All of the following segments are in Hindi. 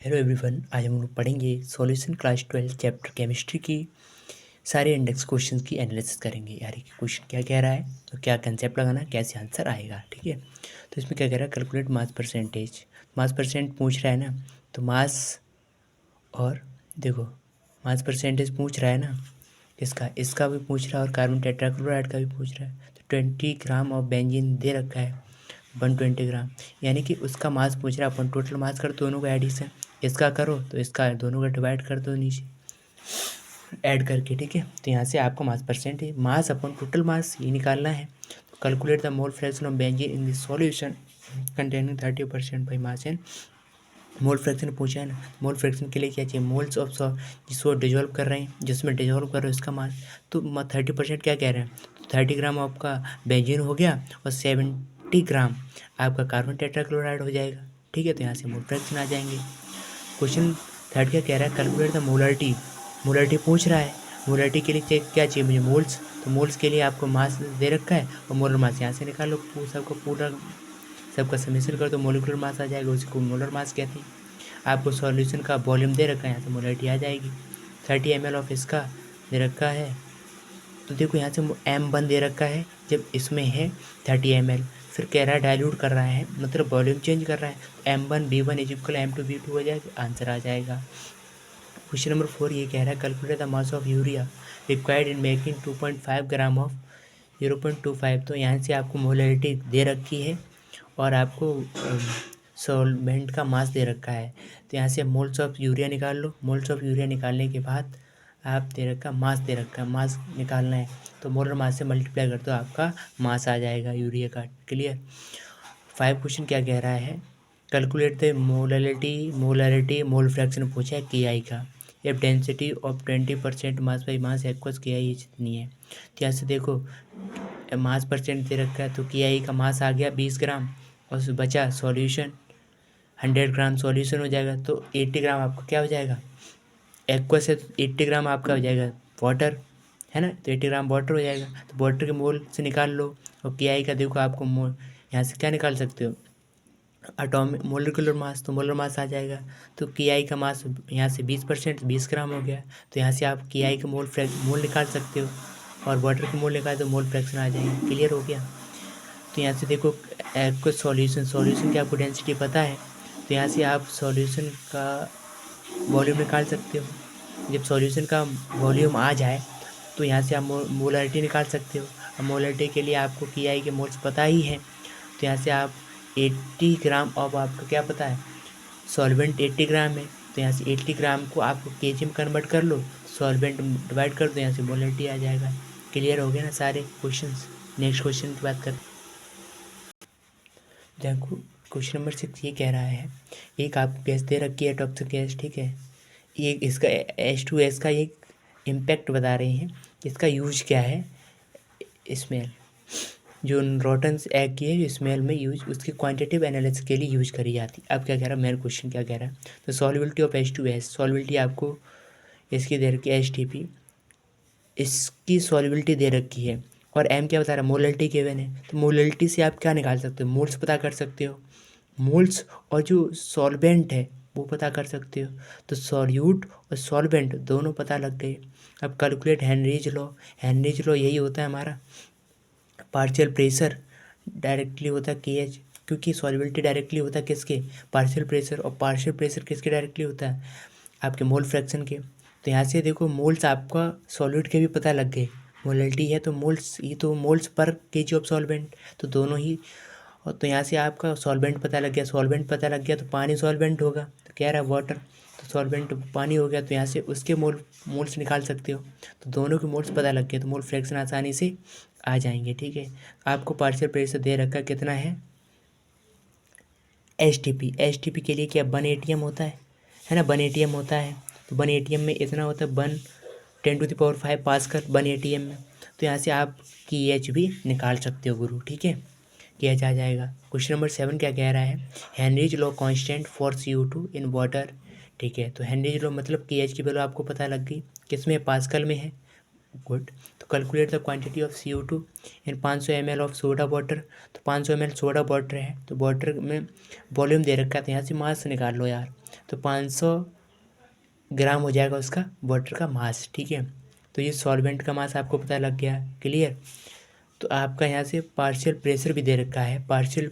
हेलो एवरीवन, आज हम लोग पढ़ेंगे सॉल्यूशन क्लास 12 चैप्टर केमिस्ट्री की सारे इंडेक्स क्वेश्चंस की एनालिसिस करेंगे। यार ये क्वेश्चन क्या कह रहा है, तो क्या कंसेप्ट लगाना, कैसे आंसर आएगा। ठीक है, तो इसमें क्या कह रहा है, कैलकुलेट मास परसेंटेज। मास परसेंट पूछ रहा है ना, तो मास और देखो मास परसेंटेज पूछ रहा है ना, इसका भी पूछ रहा है और कार्बन टेट्राक्लोराइड का भी पूछ रहा है। तो 20 ग्राम ऑफ बेंजीन दे रखा है, 120 ग्राम, यानी कि उसका मास पूछ रहा है। अपन टोटल मास कर दोनों का एडिशन, इसका करो तो इसका दोनों का डिवाइड कर दो नीचे ऐड करके। ठीक है, तो यहाँ से आपका मास परसेंट है, मास अपन टोटल मास ये निकालना है। तो calculate the mole fraction of benzene in this solution containing 30% by mass and mole fraction पूछा है ना। मोल फ्रैक्शन के लिए क्या चाहिए, मोल्स ऑफ जिसको डिजोल्व कर रहे हैं, जिसमें डिजोल्व कर रहे हो इसका मास। तो 30% क्या कह रहे हैं, तो 30 ग्राम आपका बेंजीन हो गया और 70 ग्राम आपका कार्बन टेट्राक्लोराइड हो जाएगा। ठीक है, तो यहाँ से मोल फ्रैक्शन आ जाएंगे। क्वेश्चन थर्ड क्या कह रहा है, कैलकुलेट द मोलरिटी। मोलरिटी पूछ रहा है, मोलरिटी के लिए चेक क्या चाहिए मुझे, मोल्स। तो मोल्स के लिए आपको मास दे रखा है और मोलर मास यहाँ से निकालो, सबका समेशन कर दो, मोलिकुलर मास आ जाएगा, उसी को मोलर मास कहते हैं। आपको सॉल्यूशन का वॉल्यूम दे रखा है, यहाँ से मोलरिटी आ जाएगी। 30 ml ऑफ इसका दे रखा है, तो देखो यहाँ से M1 दे रखा है, जब इसमें है 30 ml, फिर कह रहा है डाइल्यूट कर रहा है, मतलब वॉल्यूम चेंज कर रहा है। M1B1 इज इक्वल M2B2 हो जाएगा, आंसर आ जाएगा। क्वेश्चन नंबर 4 ये कह रहा है, calculate the mass of urea required in making 2.5 gram of 0.25। तो यहाँ से आपको मोलरिटी दे रखी है और आपको सॉल्वेंट का मास दे रखा है। तो यहाँ से मोल्स ऑफ यूरिया निकाल लो। मोल्स ऑफ यूरिया निकालने के बाद आप दे रखा मास दे रखा है, मास निकालना है, तो मोलर मास से मल्टीप्लाई कर दो, आपका मास आ जाएगा यूरिया का। क्लियर। 5 क्वेश्चन क्या कह रहा है, calculate the molarity mole fraction पूछा है KI का। If density of 20% mass by mass aqueous KI जितनी है। तो यहाँ से देखो मास परसेंट दे रखा है, तो KI का मास आ गया 20 ग्राम और बचा सॉल्यूशन 100 ग्राम सॉल्यूशन हो जाएगा। तो 80 ग्राम आपका क्या हो जाएगा, एक्वस है, तो 80 ग्राम आपका हो जाएगा वाटर, है ना। तो 80 ग्राम वाटर हो जाएगा, तो वाटर के मोल से निकाल लो। और KI का देखो आपको मोल यहाँ से क्या निकाल सकते हो, एटॉमिक मोलिकुलर मास, तो मोलर मास आ जाएगा। तो KI का मास यहाँ से 20%, 20 ग्राम हो गया, तो यहाँ से आप KI का मोल निकाल सकते हो और वाटर के मोल निकाल तो मोल फ्रैक्शन आ जाएंगे। क्लियर हो गया। तो यहाँ से देखो कुछ सॉल्यूशन की आपको डेंसिटी पता है, तो यहाँ से आप सॉल्यूशन का वॉल्यूम निकाल सकते हो। जब सॉल्यूशन का वॉल्यूम आ जाए तो यहाँ से आप मोलरिटी निकाल सकते हो। अब मोलरिटी के लिए आपको KI के मोल्स पता ही है, तो यहाँ से आप 80 ग्राम ऑफ आपको क्या पता है, सॉल्वेंट 80 ग्राम है, तो यहाँ से 80 ग्राम को आपको kg में कन्वर्ट कर लो, सॉल्वेंट डिवाइड कर दो, यहाँ से मोलरिटी आ जाएगा। क्लियर हो गया ना सारे क्वेश्चंस। नेक्स्ट क्वेश्चन की बात करते देखो। क्वेश्चन नंबर 6 ये कह रहा है, एक आपको गैस दे रखी है टॉक्सिक गैस। ठीक है, ये इसका H2S का एक इम्पैक्ट बता रहे हैं, इसका यूज क्या है, स्मेल, जो रोटन एग की है स्मेल में यूज, उसकी क्वांटिटेटिव एनालिसिस के लिए यूज करी जाती है। अब क्या कह रहा है, मेरा क्वेश्चन क्या कह रहा है, तो सॉल्युबिलिटी ऑफ H2S, सॉल्युबिलिटी आपको इसकी दे रखी है HTP, इसकी सॉल्युबिलिटी दे रखी है और M क्या बता रहा है, मोलरिटी गिवन है। तो मोलरिटी से आप क्या निकाल सकते हो, मोल्स पता कर सकते हो, मोल्स और जो सॉल्वेंट है वो पता कर सकते हो। तो सॉल्यूट और सॉल्वेंट दोनों पता लग गए। अब calculate Henry's law. Henry's law यही होता है हमारा, पार्शियल प्रेशर डायरेक्टली होता है KH, क्योंकि सॉल्युबिलिटी डायरेक्टली होता है किसके, पार्शियल प्रेशर, और पार्शियल प्रेशर किसके डायरेक्टली होता है, आपके मोल फ्रैक्शन के। तो यहाँ से देखो मोल्स आपका सॉल्यूट के भी पता लग गए, मोलरिटी है तो मोल्स, ये तो moles per KG of solvent, तो दोनों ही। और तो यहाँ से आपका सॉल्वेंट पता लग गया, सॉल्वेंट पता लग गया तो पानी सॉल्वेंट होगा, तो कह रहा है वाटर, तो सॉल्वेंट पानी हो गया, तो यहाँ से उसके मोल्स निकाल सकते हो। तो दोनों के मोल्स पता लग गए, तो मोल फ्रैक्शन आसानी से आ जाएंगे। ठीक है, आपको पार्शियल प्रेशर दे रखा कितना है, HTP के लिए क्या 1 ATM होता है ना, 1 ATM होता है। तो 1 ATM में इतना होता है 1 × 10⁵ पास्कल 1 ATM में। तो यहाँ से आप KH भी निकाल सकते हो गुरु। ठीक है, KH आ जाएगा। क्वेश्चन नंबर 7 क्या कह रहा है, Henry's law constant for CO2 in water. ठीक है, तो हेनरीज लॉ मतलब KH की वैल्यू आपको पता लग गई, किसमें, पास्कल में है। गुड। तो calculate the quantity of CO2 in 500 ml of soda water. तो 500 ml सोडा वाटर है, तो वाटर में वॉल्यूम दे रखा है, तो यहाँ से मास निकाल लो यार। तो 500 ग्राम हो जाएगा उसका वाटर का मास, ठीक है। तो ये सॉल्वेंट का मास आपको पता लग गया, क्लियर। तो आपका यहाँ से पार्शियल प्रेशर भी दे रखा है, पार्शियल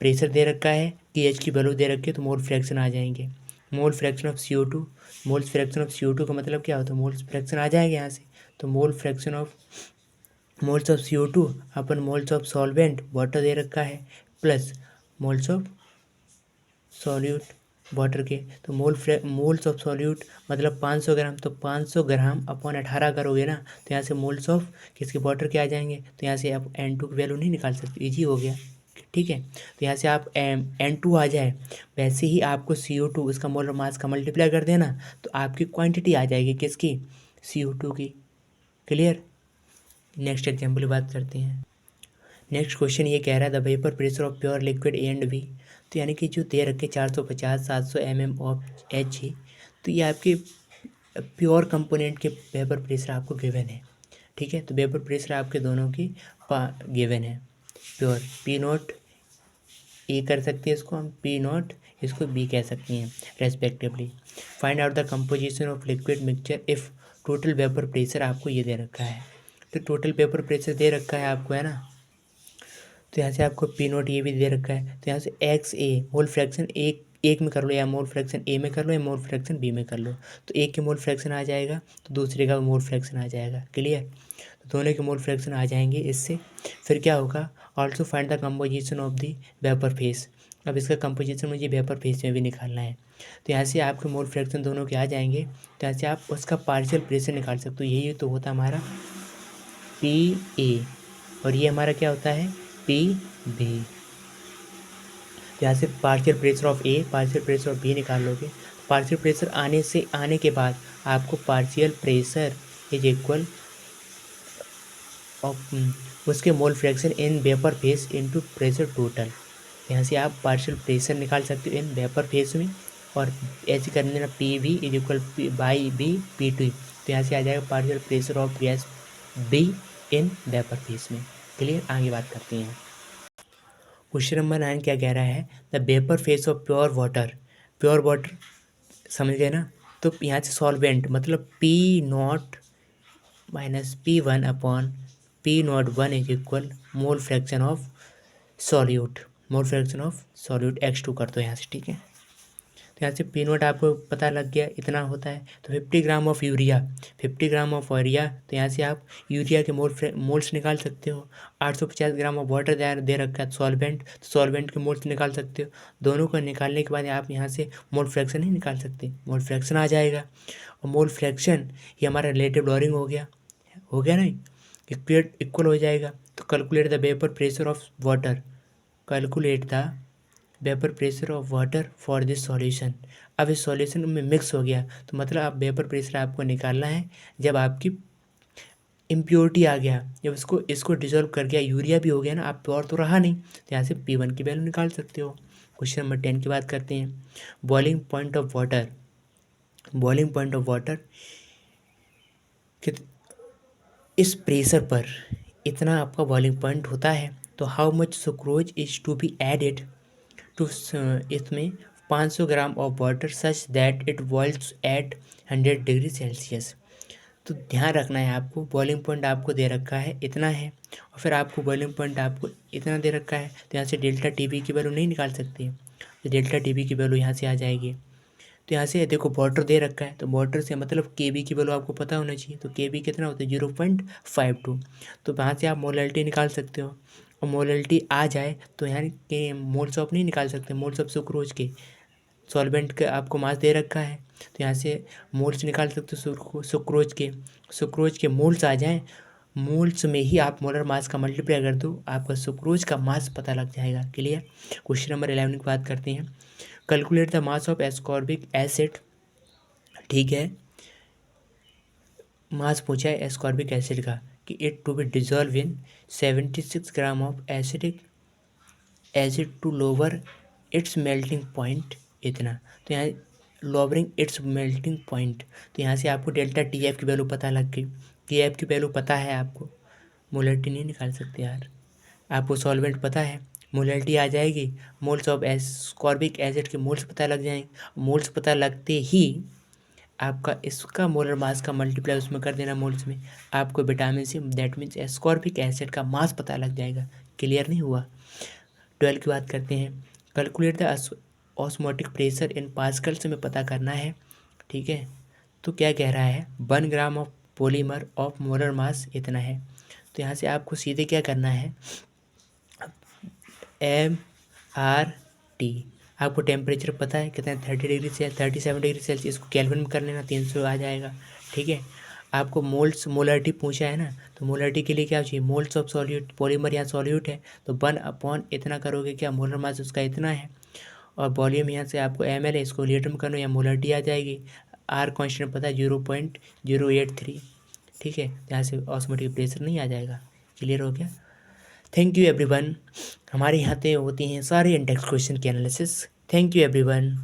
प्रेशर दे रखा है, pH की वैल्यू दे रखी है, तो मोल फ्रैक्शन आ जाएंगे। मोल fraction of CO2, mole fraction of CO2 का मतलब क्या होता है, मोल फ्रैक्शन आ जाएगा यहाँ से। तो mole fraction of moles of CO2 अपन मोल्स ऑफ सॉल्वेंट वाटर दे रखा है, plus moles of solute water के। तो मोल्स ऑफ सॉल्यूट मतलब 500 ग्राम, तो 500 ग्राम अपॉन 18 करोगे ना, तो यहाँ से मोल्स ऑफ किसके वाटर के आ जाएंगे। तो यहाँ से आप N2 की वैल्यू नहीं निकाल सकते, इजी हो गया, ठीक है। तो यहाँ से आप N2 आ जाए, वैसे ही आपको CO2 उसका मोलर मास का मल्टीप्लाई कर देना, तो आपकी क्वांटिटी आ जाएगी किसकी, CO2 की, क्लियर। नेक्स्ट एग्जाम्पल की बात करते हैं। नेक्स्ट क्वेश्चन ये कह रहा है the vapour pressure of pure liquid A and B, तो यानी कि जो दे रखे 450 700 mm ऑफ एच है, तो ये आपके प्योर कंपोनेंट के वेपर प्रेशर आपको गिवन है, ठीक है। तो वेपर प्रेशर आपके दोनों की गिवन है, प्योर पी नॉट ए कर सकते हैं इसको हम, पी नॉट इसको बी कह सकते हैं respectively. Find out the composition of liquid mixture if total vapour pressure आपको ये दे रखा है। तो टोटल वेपर प्रेशर दे रखा है आपको, है ना। तो यहाँ से आपको पी नोट ये भी दे रखा है, तो यहाँ से एक्स ए मोल फ्रैक्शन एक में कर लो, या मोल फ्रैक्शन ए में कर लो, या मोल फ्रैक्शन बी में कर लो। तो एक के मोल फ्रैक्शन आ जाएगा, तो दूसरे का मोल फ्रैक्शन आ जाएगा, क्लियर। तो दोनों के मोल फ्रैक्शन आ जाएंगे इससे। फिर क्या होगा, also find the composition of the vapour face. अब इसका कंपोजिशन मुझे वेपर फेस में भी निकालना है। तो यहाँ से आपके मोल फ्रैक्शन दोनों के आ जाएंगे, तो यहाँ से आप उसका पार्शियल प्रेशर निकाल सकते हो। यही तो होता हमारा पी ए, और ये हमारा क्या होता है पी बी। यहाँ से partial pressure of A, partial pressure of B निकाल लोगे। पार्शियल प्रेशर आने के बाद आपको partial pressure is equal of उसके mole fraction in vapour phase into pressure total. यहाँ से आप पार्शियल प्रेशर निकाल सकते हो इन वेपर फेस में, और ऐसे करने देना P V is equal by B P two. तो यहाँ से आ जाएगा partial pressure of gas B in vapour phase में, क्लियर। आगे बात करते हैं। क्वेश्चन नंबर 9 क्या कह रहा है, the vapour face of pure water समझ गए ना। तो यहाँ से सॉल्वेंट मतलब P not minus P1 upon P not 1 is equal mole fraction of solute, X2 कर दो यहाँ से, ठीक है। तो यहाँ से पी नोट आपको पता लग गया इतना होता है। तो 50 ग्राम ऑफ यूरिया, तो यहाँ से आप यूरिया के मोल्स निकाल सकते हो। 850 ग्राम ऑफ वाटर दे रखा है सॉल्वेंट, तो सॉल्वेंट के मोल्स निकाल सकते हो। दोनों को निकालने के बाद आप यहाँ से मोल फ्रैक्शन ही निकाल सकते, मोल फ्रैक्शन आ जाएगा। और मोल फ्रैक्शन ये हमारा रिलेटिव लॉरिंग हो गया नहीं, इक्वल हो जाएगा। तो calculate the vapour pressure of water, calculate the vapour pressure of water for this solution. अब इस सॉल्यूशन में मिक्स हो गया, तो मतलब आप वेपर प्रेशर आपको निकालना है जब आपकी इम्प्योरिटी आ गया, जब इसको डिजोल्व कर गया, यूरिया भी हो गया ना, आप प्योर तो रहा नहीं, तो यहाँ से P1 की वैल्यू निकाल सकते हो। क्वेश्चन नंबर 10 की बात करते हैं। बॉइलिंग पॉइंट ऑफ वाटर इस प्रेशर पर इतना आपका बॉइलिंग पॉइंट होता है, तो how much sucrose is to be added to, इसमें 500 gram of water such that it boils at 100 degree Celsius. तो ध्यान रखना है आपको, बॉइलिंग पॉइंट आपको दे रखा है इतना है, और फिर आपको बॉइलिंग पॉइंट आपको इतना दे रखा है, तो यहाँ से डेल्टा टीबी की वैल्यू नहीं निकाल सकते, तो डेल्टा टीबी की वैल्यू यहाँ से आ जाएगी। तो यहाँ से देखो वाटर दे रखा है, तो वाटर से मतलब केबी की वैल्यू आपको पता होना चाहिए। तो केबी कितना होता है 0.52, तो वहाँ से आप मोलैलिटी निकाल सकते हो। और मोलैलिटी आ जाए तो यहाँ के मोल्स ऑफ नहीं निकाल सकते, मोल्स ऑफ सुक्रोज के, सॉल्वेंट का आपको मास दे रखा है, तो यहाँ से मोल्स निकाल सकते हो सुक्रोज के मोल्स आ जाएँ, मोल्स में ही आप मोलर मास का मल्टीप्लाई कर दो, आपका सुक्रोज का मास पता लग जाएगा, क्लियर। क्वेश्चन नंबर 11 की बात करते हैं। Calculate the mass of ascorbic acid, ठीक है, मास पूछा है एस्कॉर्बिक एसिड का कि it to be dissolve in 76 gram of acid to lower its melting point, इतना। तो यहाँ लोअरिंग इट्स मेल्टिंग पॉइंट, तो यहाँ से आपको डेल्टा TF की वैल्यू पता लग गई, TF की वैल्यू पता है आपको, मोलैलिटी नहीं निकाल सकते यार, आपको सॉल्वेंट पता है, मोलैलिटी आ जाएगी, मोल्स ऑफ एस्कॉर्बिक एसिड के मोल्स पता लग जाएंगे। मोल्स पता लगते ही आपका इसका मोलर मास का मल्टीप्लाई उसमें कर देना मोल्स में, आपको vitamin see that means ascorbic acid का मास पता लग जाएगा। क्लियर नहीं हुआ? 12 की बात करते हैं। Calculate the osmotic pressure in pascals में पता करना है। ठीक है, तो क्या कह रहा है, 1 gram of polymer of molar mass इतना है। तो यहाँ से आपको सीधे क्या करना है, MRT, आपको टेम्परेचर पता है कितना है, 37 डिग्री सेल्सियस, इसको कैल्विन में कर लेना, 300 आ जाएगा। ठीक है, आपको मोलरिटी पूछा है ना, तो मोलरिटी के लिए क्या चाहिए, मोल्स ऑफ सॉल्यूट, पॉलीमर यहाँ सॉल्यूट है तो 1 इतना करोगे क्या, मोलर मास उसका इतना है, और वॉल्यूम यहाँ से आपको ml है, इसको लीटर में करना, या मोलरिटी आ जाएगी। R कांस्टेंट पता है 0.083। ठीक है, यहाँ से ऑस्मोटिक प्रेशर नहीं आ जाएगा। क्लियर हो गया? Thank you everyone. हमारे यहाँ पे होती हैं सारे इंडेक्स क्वेश्चन की एनालिसिस। Thank you everyone.